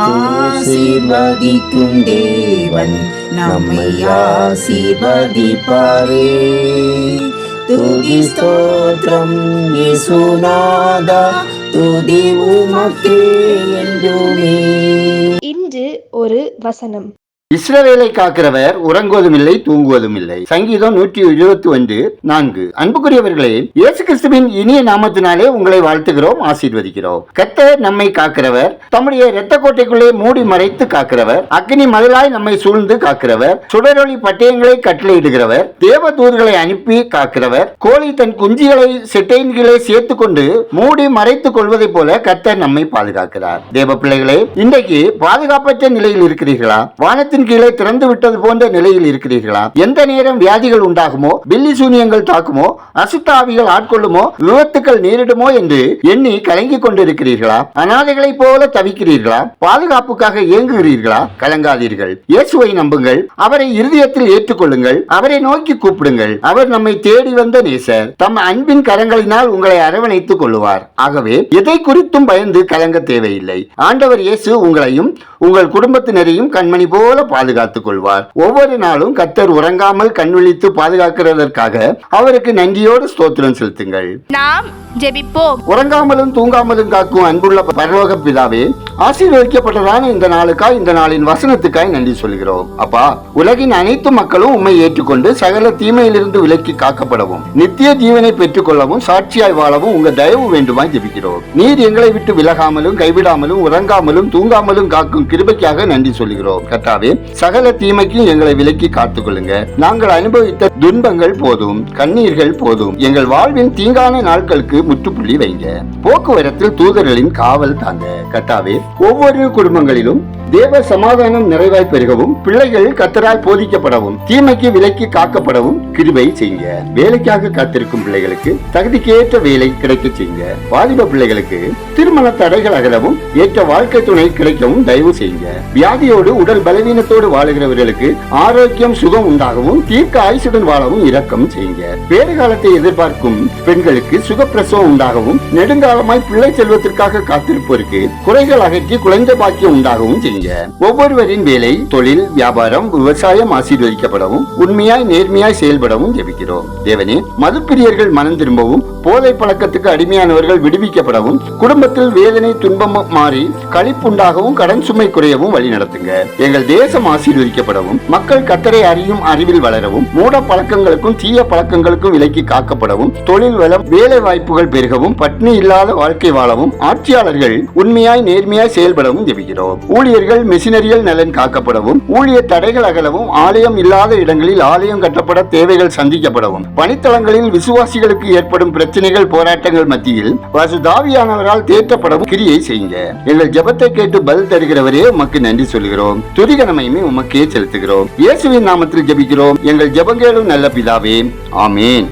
ஆசீர்வதிக்கும் தேவன் நம்மை ஆசீர்வதிப்பாரே. துதி ஸ்தோத்திரம் இயேசுநாதா, துதி உமக்கே என்றுமே. இன்று ஒரு வசனம். இஸ்ரவேலை காக்கிறவர் உறங்குவதும் இல்லை, தூங்குவதும் இல்லை. சங்கீதம் 121:4. அன்புக்குரியவர்களே, இயேசு கிறிஸ்துவின் இனிய நாமத்தினாலே உங்களை வாழ்த்துகிறோம், ஆசீர்வதிக்கிறோம். கர்த்தர் நம்மை காக்கிறவர், தம்முடைய இரத்த கோட்டைக்குள்ளே மூடி மறைத்து காக்கிறவர், அக்னி மதிலாய் நம்மை சூழ்ந்து காக்கிறவர், சுடரொளி பட்டயங்களை கட்டளையிடுகிறவர், தேவ தூதர்களை அனுப்பி காக்கிறவர், கோழி தன் குஞ்சுகளை செட்டையின் கீழே சேர்த்து கொண்டு மூடி மறைத்துக் கொள்வதை போல கர்த்தர் நம்மை பாதுகாக்கிறார். தேவ பிள்ளைகளே, இன்றைக்கு பாதுகாப்பற்ற நிலையில் இருக்கிறீர்களா? வானத்தின் கீழே திறந்து விட்டது போன்ற நிலையில் இருக்கிறீர்களா? எந்த நேரம் வியாதிகள் உண்டாகுமோ, பில்லி சூனியங்கள் தாக்குமோ, அசுத்தாவிகள் ஆட்கொள்ளுமோ, விபத்துக்கள் நேரிடுமோ என்று எண்ணி கலங்கிக் கொண்டிருக்கிறீர்களா? அனாதைகளை போல தவிக்கிறீர்களா? பாதுகாப்புக்காக ஏங்குகிறீர்களா? கலங்காதீர்கள். இயேசுவை நம்புங்கள், அவரை இருதயத்தில் ஏற்றுக்கொள்ளுங்கள், அவரை நோக்கி கூப்பிடுங்கள். அவர் நம்மை தேடி வந்த நேசர். தம் அன்பின் கரங்களினால் உங்களை அரவணைத்துக் கொள்ளுவார். ஆகவே எதை குறித்தும் பயந்து கலங்க தேவையில்லை. ஆண்டவர் இயேசு உங்களையும் உங்கள் குடும்பத்தினரையும் கண்மணி போல பாதுகாத்துக் கொள்வார். ஒவ்வொரு நாளும் கர்த்தர் உறங்காமல் கண்விழித்து பாதுகாக்கிறதற்காக அவருக்கு நன்றியோடு ஸ்தோத்திரம் செலுத்துங்கள். நாம் ஜெபிப்போம். உறங்காமலும் தூங்காமலும் காக்கும் அன்புள்ள பரலோக பிதாவே, ஆசீர்வதிக்கப்பட்டதான இந்த நாளுக்காய், இந்த நாளின் வசனத்துக்காய் நன்றி சொல்கிறோம். அப்பா, உலகின் அனைத்து மக்களும் உம்மை ஏற்றுக்கொண்டு சகல தீமையிலிருந்து விலக்கி காக்கப்படவும், நித்திய ஜீவனை பெற்றுக் கொள்ளவும், சாட்சியாய் வாழவும் உங்க தயவு வேண்டுமாய் ஜெபிக்கிறோம். நீர் எங்களை விட்டு விலகாமலும் கைவிடாமலும் உறங்காமலும் தூங்காமலும் காக்கும் கிருபைக்காக நன்றி சொல்கிறோம். கர்த்தாவே, சகல தீமைக்கும் எங்களை விலக்கி காத்துக் கொள்ளுங்க. நாங்கள் அனுபவித்த துன்பங்கள் போதும், கண்ணீர்கள் போதும். எங்கள் வாழ்வின் தீங்கான நாட்களுக்கு முற்றுப்புள்ளி வைங்க. போக்குவரத்தில் தூதர்களின் காவல் தாங்க. கர்த்தாவே, ஒவ்வொரு குடும்பங்களிலும் தேவ சமாதானம் நிறைவாய் பெருகவும், பிள்ளைகள் கர்த்தரால் போதிக்கப்படவும், தீமைக்கு விலக்கி காக்கப்படவும் கிருபை செய்யுங்க. வேலைக்காக காத்திருக்கும் பிள்ளைகளுக்கு தகுதிக்கேற்ற வேலை கிடைக்க செய்யுங்க. வாலிப பிள்ளைகளுக்கு திருமண தடைகள் அகலவும், ஏற்ற வாழ்க்கை துணை கிடைக்கவும் தயவு செய்யுங்க. வியாதியோடு உடல் பலவீனத்தோடு வாழுகிறவர்களுக்கு ஆரோக்கியம் சுகம் உண்டாகவும், தீர்க்க ஆயுசுடன் வாழவும் இரக்கம் செய்யுங்க. வேறு காலத்தை எதிர்பார்க்கும் பெண்களுக்கு சுகப்பிரசவம் உண்டாகவும், நெடுங்காலமாய் பிள்ளை செல்வதற்காக காத்திருப்போருக்கு குறைகள் அகற்றி குழந்தை பாக்கியம் உண்டாகவும் செய்யுங்க. ஒவ்வொருவரின் வேலை, தொழில், வியாபாரம், விவசாயம் ஆசீர்வதிக்கப்படவும், உண்மையாய் நேர்மையாய் செயல்படவும் ஜெபிக்கிறோம். தேவனே, மதுப்பிரியர்கள் மனம் திரும்பவும், போதை பழக்கத்துக்கு அடிமையானவர்கள் விடுவிக்கப்படவும், குடும்பத்தில் வேதனை துன்பம் மாறி களிப்புண்டாகவும், கடன் சுமை குறையவும் வழி நடத்துங்க. எங்கள் தேசம் ஆசீர்வதிக்கப்படவும், மக்கள் கர்த்தரை அறியும் அறிவில் வளரவும், மூட பழக்கங்களுக்கும் தீய பழக்கங்களுக்கும் விலக்கி காக்கப்படவும், தொழில் வளம், வேலை வாய்ப்புகள் பெருகவும், பட்னி இல்லாத வாழ்க்கை வாழவும், ஆட்சியாளர்கள் உண்மையாய் நேர்மையாய் செயல்படவும் ஜெபிக்கிறோம். ஊழியர்கள் மிஷினரிகள் நலன் காக்கப்படவும், ஊழிய தடைகள் அகலவும், ஆலயம் இல்லாத இடங்களில் ஆலயம் கட்டப்பட தேவைகள் சந்திக்கப்படவும், பணித்தளங்களில் விசுவாசிகளுக்கு ஏற்படும் பிரச்சனைகள் போராட்டங்கள் மத்தியில் பரிசுத்தாவியானவரால் தேற்றப்படவும் கிரியை செய்யுங்க. எங்கள் ஜெபத்தை கேட்டு பதில் தருகிறவரே உமக்கு நன்றி சொல்கிறோம். துதிகனமையுமே உமக்கே செலுத்துகிறோம். இயேசுவின் நாமத்தில் ஜெபிக்கிறோம் எங்கள் ஜெபங்களும் நல்ல பிதாவே, ஆமேன்.